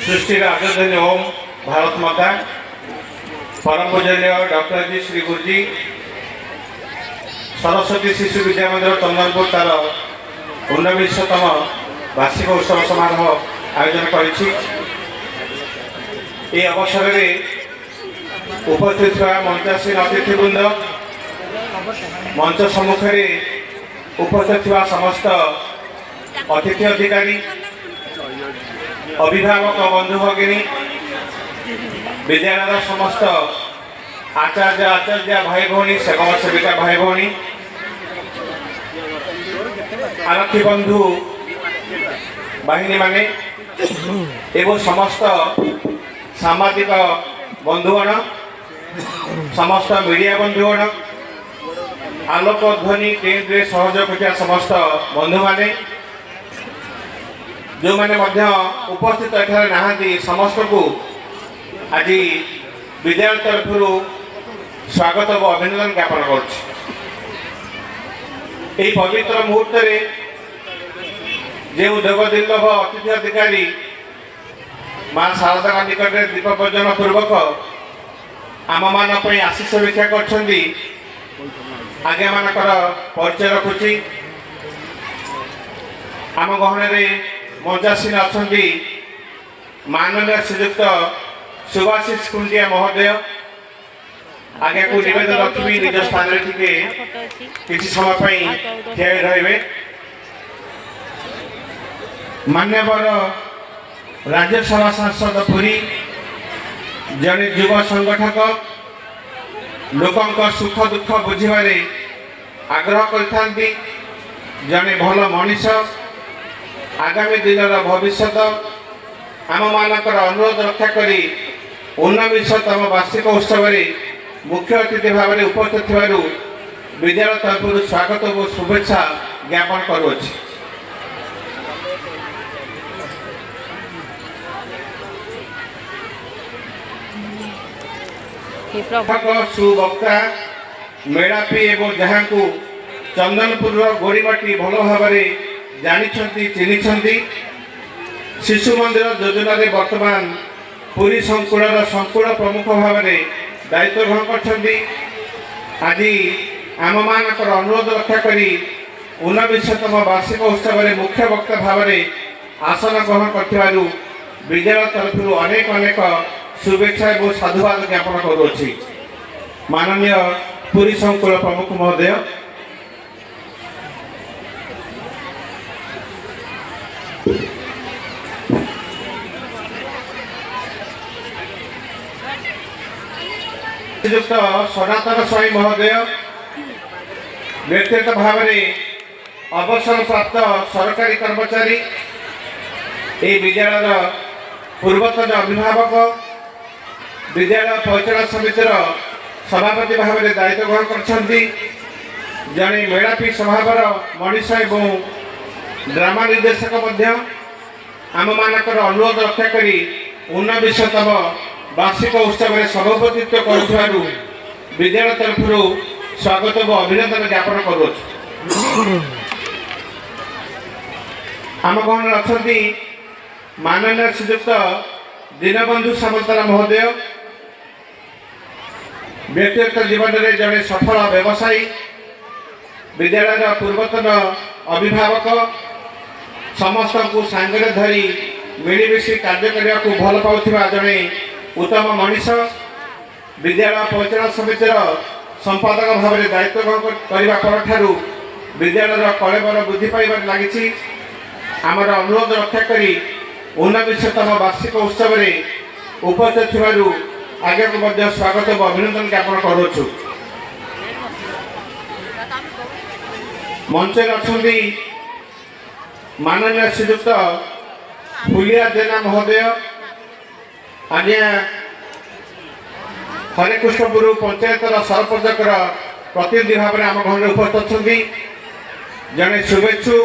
सृष्टि आदरणीय ओम भारत माता परम पूजनीय डॉक्टर जी श्री गुरुजी सरस्वती शिशु विद्या मंदिर चंदनपुर तार 19तम वार्षिक उत्सव समारोह आयोजन कर अवसर में उपस्थित मंचासीन अतिथिवृंद मंच सम्मुखें उपस्थित समस्त अतिथि अधिकारी अभिभावक बंधु भगिनी विद्यालय समस्त आचार्य भाई भौणी सेवक सेविका भाई भौणी आरक्षी बंधु बाहिनी माने एवं समस्त सामाजिक बंधुगण समस्त मीडिया बंधुगण आलोक ध्वनि केन्द्र सहयोग कर समस्त बंधु माने जो मैंने उपस्थित एठारे नहांती समस्त को आज विद्यालय तरफ स्वागत और अभिनंदन ज्ञापन कर पवित्र मुहूर्त जो जगदुर्लभ अतिथि अधिकारी माँ शारदा निकट दीप प्रज्वलन पूर्वक आम मान आशीष भिक्षा कर आज्ञा मानकर परिचय रखुची आम गहन मंचासीन अच्छा माननीय श्रीयुक्त सुभाषिष कुंडिया महोदय आगे को निवेदन रखी निज स्थान किसी समय ठिया रहे मान्यवर राज्यसभा सांसद पुरी जड़े युव संगठक लोकों सुख दुख बुझे आग्रह करते जड़े भल मनीष आगामी दिन भविष्य आम मानकर अनुरोध रक्षा करी 19तम वार्षिक उत्सव मुख्य अतिथि भाव में उपस्थित विद्यालय तरफ स्वागत और शुभेच्छा ज्ञापन करुँच। सुवक्ता मेड़ापी एवं जहाँ को चंदनपुर गोड़ीमाटी भल भाव जानी चिन्ह शिशु मंदिर योजना वर्तमान पुरी संकुलर संकुल प्रमुख भाव में दायित्व ग्रहण कर आज आम मानकर अनुरोध रक्षा करी 19तम वार्षिक उत्सव में मुख्य वक्ता भाव में आसन ग्रहण कर विद्यालय तरफ अनेक अनेक शुभेच्छा और साधुवाद ज्ञापन करुँच। माननीय पुरी संकुल प्रमुख महोदय श्रीयुक्त सनातन स्वाई महोदय व्यक्तिगत भाव में अवसर प्राप्त सरकारी कर्मचारी ये विद्यालय पूर्वतन अभिभावक विद्यालय परिचालन समितिर सभापति भाव में दायित्व ग्रहण कर जड़े मेड़ापी स्वभावर मनीष एवं ड्रामा निर्देशक आम मानकर अनुरोध रक्षा करी 19तम वार्षिक उत्सव में सभापतित्व कर विद्यालय तरफ स्वागत और अभिनंदन ज्ञापन करुँच। आम गहन अच्छा माननीय श्रीयुक्त दीनबंधु सामंतरा महोदय व्यक्तिगत जीवन में जड़े सफल व्यवसायी विद्यालय पूर्वतन अभिभावक समस्त को सांगे धरी मिलमिशी कार्य करने को भल पाउथिबा जड़े उत्तम मनीष विद्यालय परिचालन समितिर संपादक भाव में दायित्व ग्रहण करने पर विद्यालय कलेबर वृद्धि पाइबार लगी आमर अनुरोध रक्षा करी 19तम वार्षिक उत्सव में उपस्थित आगे को स्वागत और अभिनंदन ज्ञापन करुँ। मंच अच्छा माननीय श्रीयुक्त फुलिया जेना महोदय आज्ञा हरिकृष्णपुर पंचायतर सरपंचकर प्रतिनिधि भाव में आम घर उपस्थित अच्छा जड़े शुभेच्छु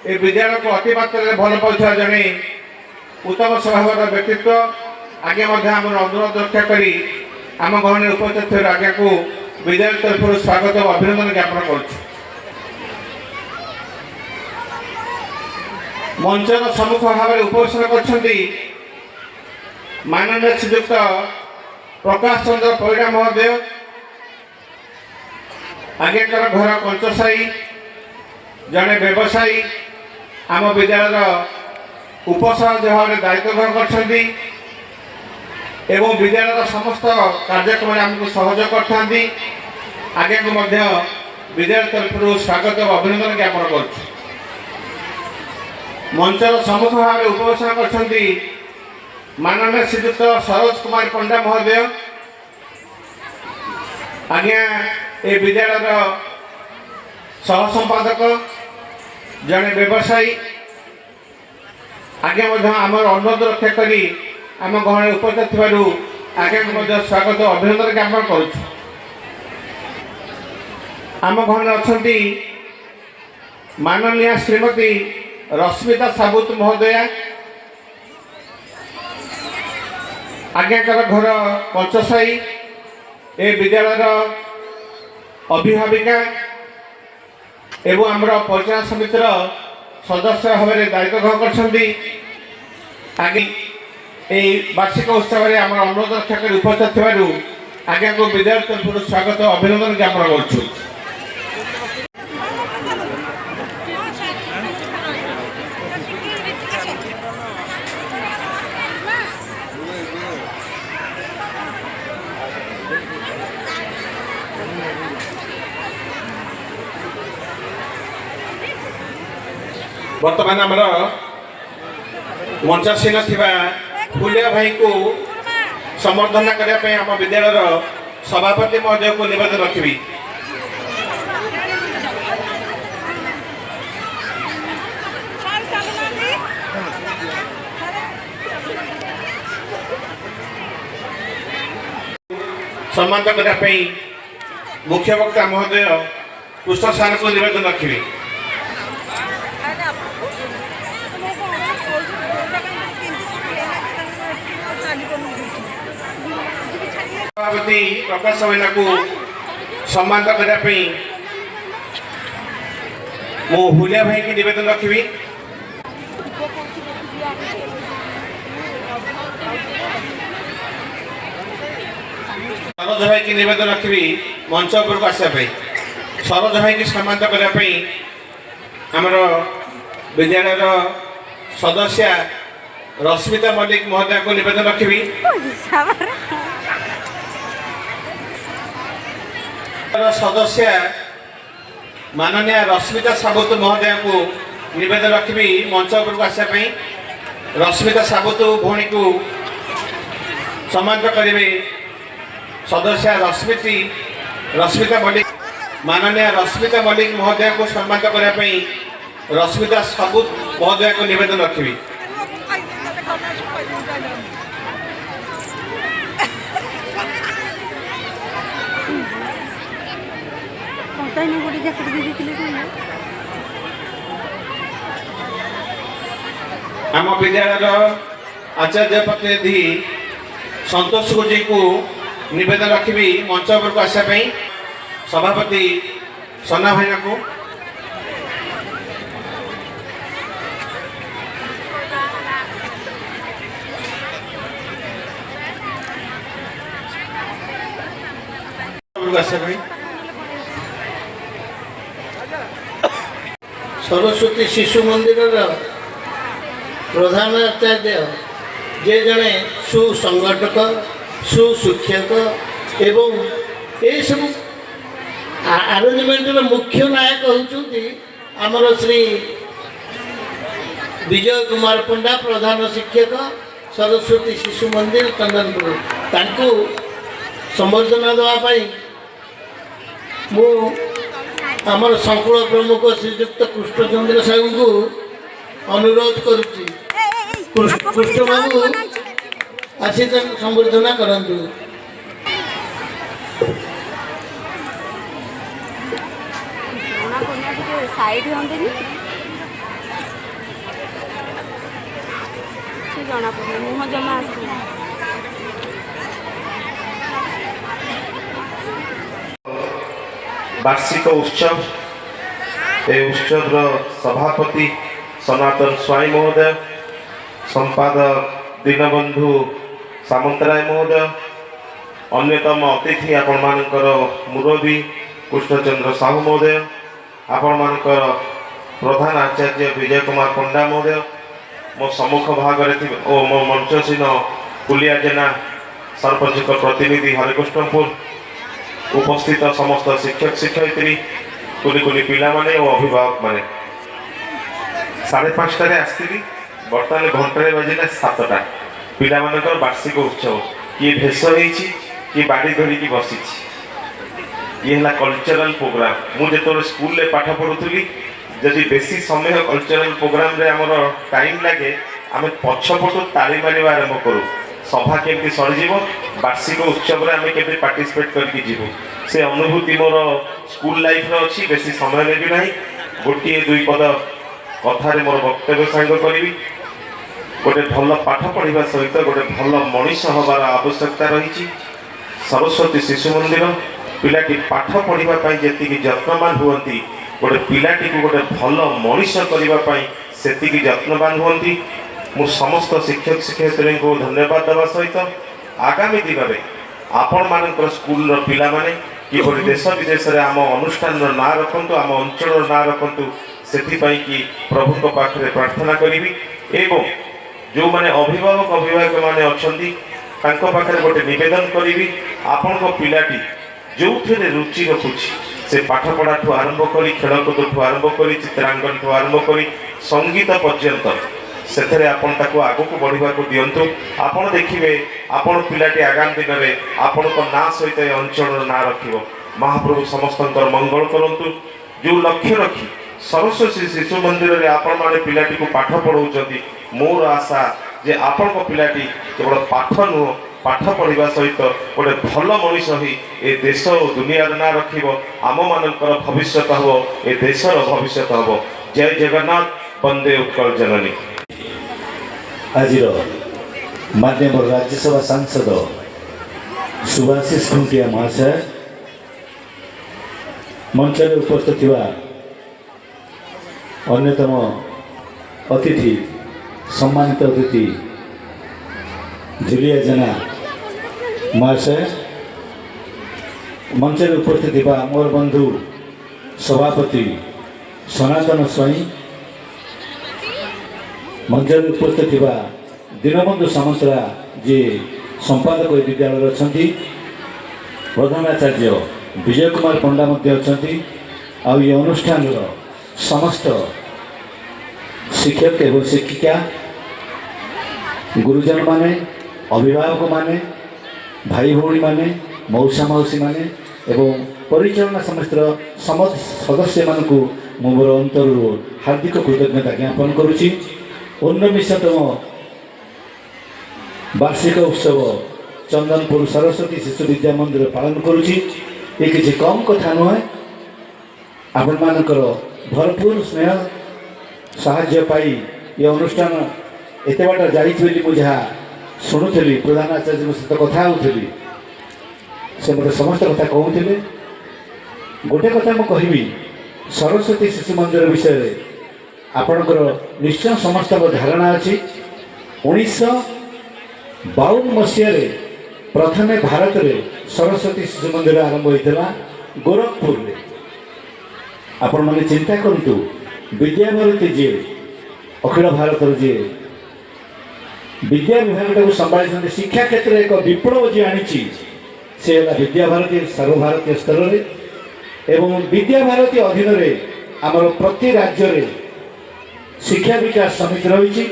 ए विद्यालय को अति मात्रा भल पाता जड़े उत्तम स्वभाव व्यक्तित्व आगे आम अनुरोध रक्षा करी आम घर उपस्थित आज्ञा को विद्यालय तरफ स्वागत और अभिनंदन ज्ञापन कर मंचर सम्मुख भाव में उपवेशन कर माननीय श्रीयुक्त प्रकाश चंद्र पैड़ा महोदय आज्ञाकर घर कंचसाई जड़े व्यवसायी आम विद्यालय उपसभापति भाव में दायित्व ग्रहण कर विद्यालय समस्त कार्यक्रम आमको सहयोग करते आगे को विद्यालय तरफ स्वागत और अभिनंदन ज्ञापन कर मंचर सम्मुख भाव उपवेशन कर माननीय श्रीयुक्त सरोज कुमार पंडा महोदय आज्ञा ए विद्यालय सह संपादक जड़े व्यवसायी आगे आम अनुरोध रक्षा करी आम गहन उपस्थित आगे स्वागत अभिनंदन ज्ञापन करुँ। आम गहन अच्छा माननीय श्रीमती रश्मिता साबुत महोदया आज्ञाकर घर कंचसाई ए विद्यालय अभिभाविका एवं आमर परिचालन समितिर सदस्य भाव में दायित्व ग्रहण कर आगे वार्षिक उत्सव में आम अनुरोध रक्षा कर उपस्थित आगे को विद्यालय तरफ स्वागत अभिनंदन ज्ञापन करुँ। वर्तमान आमर मंचासीन थिबा फुलिया भाई को संबर्धना करने आम विद्यालय सभापति महोदय को निवेदन रखी। सम्मानित करने मुख्य वक्ता महोदय कृष्ण सार को निवेदन रखी। सभापति प्रकाश मैना को सम्मानित करने मो हुलिया भाई की निवेदन रखी। सरोज भाई की निवेदन रखी मंच उपर को आसपा सरोज भाई की सम्मानित करने आमर विद्यालय सदस्य रश्मिता मल्लिक महोदय को निवेदन रखी। सदस्य माननीय रश्मिता साबुत महोदय को निवेदन रखी मंच उपर को आसपा रश्मिता साबुत भौणी को सम्मानित करेंगे सदस्य रश्मिता मल्लिक माननीय रश्मिता मल्लिक महोदय को सम्मानित करने रश्मिता साबुत महोदय को निवेदन रखी। आम विद्यालय आचार्य प्रतिनिधि संतोष गुजी को निवेदन रखी मंच उपर को आसपा सभापति सना भाईना को सरस्वती शिशु मंदिर प्रधान आचार्य जे जड़े सुसंगठक सुशिक्षक एवं ये सब आरेंजमेंटर मुख्य नायक होती आमर श्री विजय कुमार पंडा प्रधान शिक्षक सरस्वती शिशु मंदिर चंदनपुर तांको संबर्धना देवाई मु आमर संकुल प्रमुख श्रीयुक्त कृष्णचंद्र साहू को अनुरोध करुच्ची कृष्ण बाबू आसी संबर्धना करंतु। साइड जना पड़े मुह जमा वार्षिक उत्सव ए उत्सव सभापति सनातन स्वाई महोदय संपादक दीनबंधु सामंतराय महोदय, अन्यतम अतिथि आपण मानकर मुरबी कृष्णचंद्र साहू महोदय, आपण मानकर प्रधान आचार्य विजय कुमार पंडा महोदय, मो सम्मुख भाग ओ मो मंचसीन पुलिया जेना सरपंच प्रतिनिधि हरिकृष्णपुर, उपस्थित समस्त शिक्षक शिक्षयित्री, कुली कुली पिला माने और अभिभावक माने 5:30 आसती बर्तमान घंटे बजिला 7टा पिला मानकर वार्षिक उत्सव किए भेष होइछि कि बाड़ी धरिकी बसी ये है कल्चरल प्रोग्राम। मुझे स्कूल रे पाठ पढ़ुली जदि बेसी समय कल्चरल प्रोग्राम रे हमर टाइम लगे आम पछपटू ताली मारिबा आरंभ करूँ सभा केमती सरीज वार्षिक उत्सव आम के पार्टिसिपेट करके जीवु से अनुभूति मोर स्कूल लाइफ रे अच्छी बेसी समय नेबी ना गोटे दुई पद कथार मोर वक्तव्य सांग करी गोटे भल पाठ पढ़ा सहित गोटे भल मनीष हबार आवश्यकता रही। सरस्वती शिशु मंदिर पिलाटी पाठ पढ़ाई जी जत्नवान हुई गोटे पिलाटी को गोटे भल मनीष करने से जत्नवान हुई। मु समस्त शिक्षक शिक्षयित्री को धन्यवाद देवा सहित आगामी दिन में आपण मान स्कूल पिला माने कि देश विदेश में आम अनुष्ठान ना रखु आम अंचल ना रखु से प्रभु को पाखे प्रार्थना करी एवं जो माने अभिभावक अभिभावक माने अच्छा पाखे गोटे निवेदन करी आपण पिलाटी जो थे रुचि रखुची से पाठपढ़ा ठू आरंभ कर खेलकूद आरंभ कर चित्रांकन ठू आरंभ कर संगीत पर्यंत से आग को बढ़ा दिंतु। आपड़ देखिए आपण पिलाटी आगामी दिन में आपण ना सहित अंचल ना रख महाप्रभु समस्त मंगल करूँ जो लक्ष्य रखी सरस्वती शिशु मंदिर में आपण मैंने पिलाटी को पाठ पढ़ाऊँ मोर आशा जे आपण पिलाटी केवल पाठ नुह पाठ पढ़ा सहित गोटे भल मनीष ए देश और दुनिया ना रख आम मानकर भविष्य हम ए देशर भविष्य हम। जय जगन्नाथ वंदे उत्कल जननी। आज माननीय राज्यसभा सांसद सुभाषिष खुंटिया महाशय मंच में उपस्थित अन्यतम अतिथि सम्मानित अतिथि जुलिया जेना महाशय मंच में उपस्थित मोर बंधु सभापति सनातन स्वाई मंच में उपस्थित दीनबंधु सामंतरा जी संपादक विद्यालय अच्छा प्रधानाचार्य विजय कुमार पंडा अच्छा ये अनुष्ठान समस्त शिक्षक एवं शिक्षिका गुरुजन माने अभिभावक माने भाई भौणी माने मौसा मौसी माने एवं परिचालना समस्त सदस्य मानकु मोर अंतर हार्दिक कृतज्ञता ज्ञापन करुछि। 19तम वार्षिक उत्सव चंदनपुर सरस्वती शिशु विद्या मंदिर पालन करुछि। ये किसी कम कथा नुहे आपण मानकर भरपूर स्नेह साहाय्य पाई ये अनुष्ठान एत बाट जारी मुझा शुणुली प्रधान आचार्य सहित कथा होली से मत समस्त कथा कहते गोटे कथा मुझे कहबी सरस्वती शिशु मंदिर विषय आपणकर निश्चय समस्त धारणा अच्छी 1952 मसीह प्रथम भारत में सरस्वती शिशु मंदिर आरंभ होता गोरखपुर में। आपण मैंने चिंता करूँ विद्याभारती जी अखिल भारत जी विद्या विभाग को संभाली शिक्षा क्षेत्र में एक विप्लव जी आनी से विद्याभारती सर्वभारतीय स्तर में एवं विद्याभारती अधीन में आमर प्रति राज्य में शिक्षा विकास समिति रही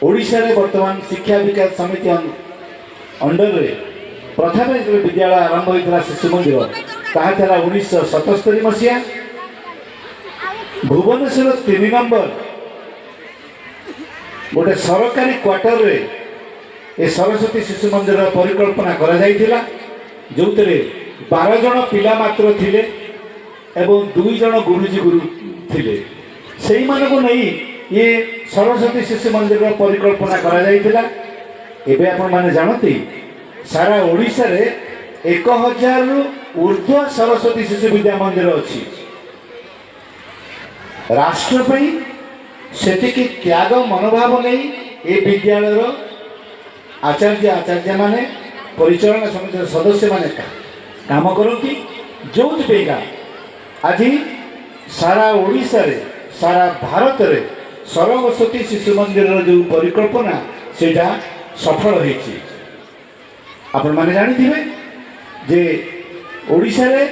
ओडिशा रे वर्तमान शिक्षा विकास समिति अंडर रे प्रथम विद्यालय आरंभ होता शिशु मंदिर ताहा 1977 मसीहा भुवनेश्वर 3 नंबर गोटे सरकारी क्वार्टर रे ए सरस्वती शिशु मंदिर परिकल्पना करा जाइथिला जो 12 जन पिला मात्र थिले एवं 2 जन गुरुजी गुरु थिले सेही मानको नहीं ये सरस्वती शिशु मंदिर परिकल्पना करा जाइथिला। एबे आपण माने जानती सारा ओडिशा रे 1000 रु ऊर्ध्व सरस्वती शिशु विद्या मंदिर अच्छी राष्ट्र सेतिकी त्याग मनोभाव नहीं ए विद्यालय आचार्य माने परिचालना समितिर सदस्य माने काम करती जो आज सारा ओडिशा रे सारा भारत रे सरस्वती शिशु मंदिर जो परिकल्पना सेटा सफल होइछि। आपण माने जानिथिबे जे ओडिशा रे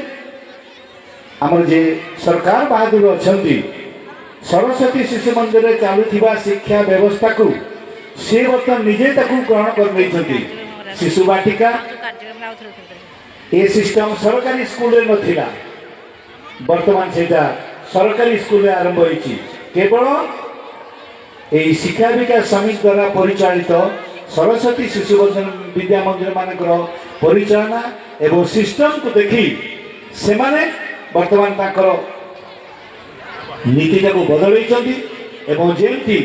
आमर जे सरकार बहादुर अछंती सरस्वती शिशु मंदिर रे चालुथिबा शिक्षा व्यवस्था को से बर्तमान निजे ताकू ग्रहण कर लेछंती। शिशु बाटिका ए सिस्टम सरकारी स्कूल रे नथिला, वर्तमान सेटा सरकारी स्कूल रे आरंभ होइछि। केवल यही शिक्षा विकास समिति द्वारा परिचालित सरस्वती शिशु विद्या मंदिर मानकर परिचालना एवं सिस्टम को देखी से माने वर्तमान ताकर नीति को बदलैछंती एवं जेमती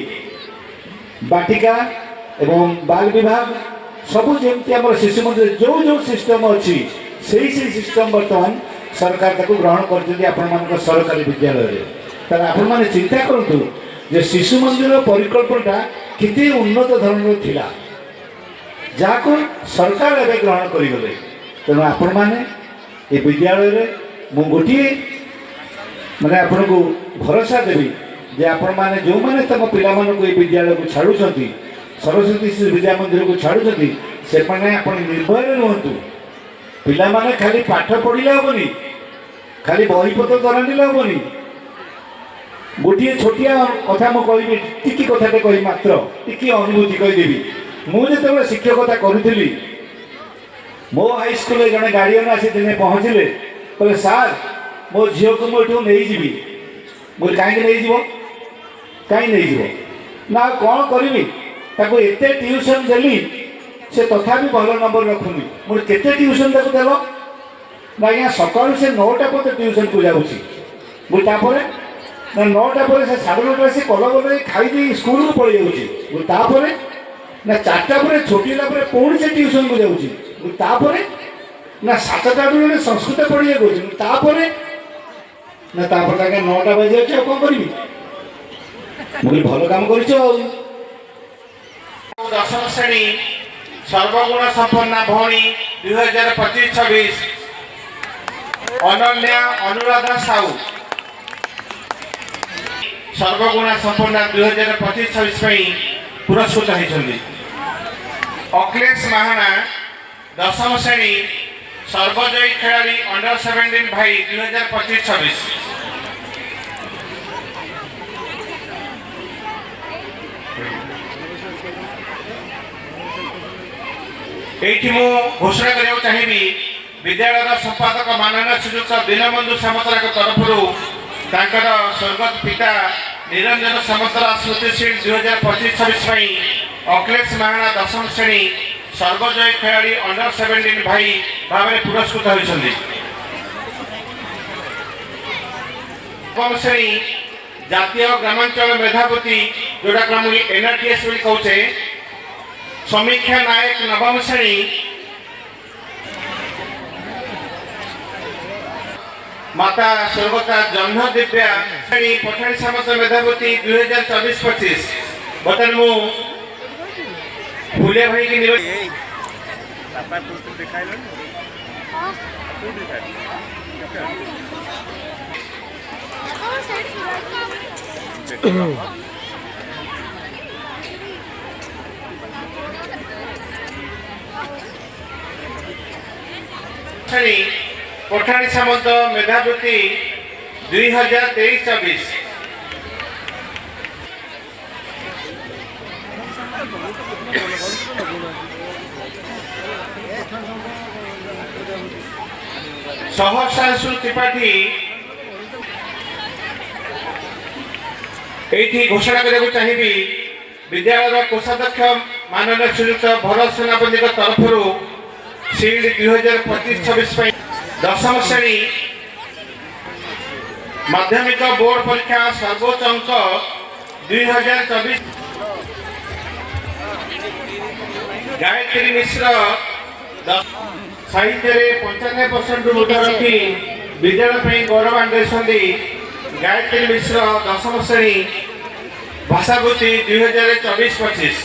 बाटिका एवं बाल विभाग सबू जेमती आम शिशु मंदिर जो जो सिस्टम अच्छी से सिस्टम वर्तमान सरकार ताको ग्रहण कर सरकारी विद्यालय तार आपण मैंने चिंता करूँ जे शिशु मंदिर परिकल्पना केते उन्नत धरण थिला जाको सरकार एवं ग्रहण करिगले। तेणु आपण मैंने ये विद्यालय रे मु गोटे माने आपण को भरोसा देवी जे आपण मैंने जो मैंने तम पिला मानक ये विद्यालय को छाड़ुछंती सरस्वती शिशु विद्या मंदिर को छाड़ुछंती से माने आपण निर्भय रुहतु। पिला माने खाली पाठ पढ़िले हेबनी, खाली बहीपत्र दरानिले हेबनी। गोटे छोटिया कथा मुझे टिकी कथाटे कही मात्र टिकी अनुभूति कहीदेवी। मुझे शिक्षकता करी मो हाईस्कूल जड़े गार्डियन आसी दिने पहुँचले कहले सार मो झील को मुझे नहीं जी मुझे कहीं नहीं ना कौन करी ताको एते ट्यूशन देली से तथापि भल नंबर रखुनी मुझे केते ट्यूशन देल ना आज्ञा सकाल से 9टा पते ट्यूशन को जाऊँगी मुझे ना 9टा पर से 9:30 से कलम खाई स्कूल को पड़े जाऊँगी ना 4टा पर छोटीला पुणी से ट्यूशन को जाऊँगी ना 7टा बेले संस्कृत पढ़िया कहे ना 9टा बजे जाऊँ कौन करी मुझे भल काम कर दशम श्रेणी सर्वगुण संपन्ना भौणी 2025-26 अनन्या अनुराधा साहू सर्वगुण संपन्ना 2025-26 पुरस्कृत होती। अखिलेश महाना दशम श्रेणी सर्वजयी खेलाड़ी अंडर 17 भाई 2025-26 एठी मु घोषणा करने चाहिए विद्यालय संपादक माननीय श्रीयुक्त दीनबंधु सामंतरा तरफ स्वर्गत पिता निरंजन सामंतरा स्मृतिशील 2025-26 अखिलेश महाना दशम श्रेणी सर्वजयी खेलाड़ी अंडर 17 भाई भाव में पुरस्कृत होती। नवम श्रेणी जातीय ग्रामांचल मेधावती जोड़ा NRTS कहते समीक्षा नायक नवम श्रेणी माता स्वर्गता जन्म दिव्या श्रेणी पठाणी सामंत मेधावती 2024-25 बर्तमान मु फुलिया भाई की पठाणी सामंत मेधावती 2023-24 सहसांशु त्रिपाठी ये घोषणा करने चाहिए विद्यालय कोषाध्यक्ष माननीय श्रीयुक्त भरत सेनापति तरफ सील्ड 2025-26 दशम श्रेणी माध्यमिक बोर्ड परीक्षा सर्वोच्च अंक 2024 गायत्री मिश्र साहित्य 95% मुद्दा रखी विद्यालय गौरव आंदोलन गायत्री मिश्र दशम श्रेणी भाषाभूति 2024-25।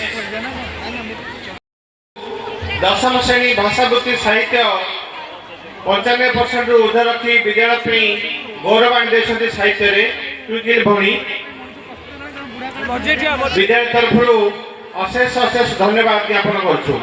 ଦଶମ ଶ୍ରେଣୀ ଭାଷାବୃତ୍ତି ସାହିତ୍ୟ 95% ଉର୍ଦ୍ଧ୍ୱ ରଖି ବିଦ୍ୟାଳୟ ପାଇଁ ଗୌରବ ଆଣିଦେଇଛନ୍ତି ସାହିତ୍ୟରେ ଟୁଇକିଲ ଭଉଣୀ। ବିଦ୍ୟାଳୟ ତରଫରୁ ଅଶେଷ ଅଶେଷ ଧନ୍ୟବାଦ ଜ୍ଞାପନ କରୁଛୁ।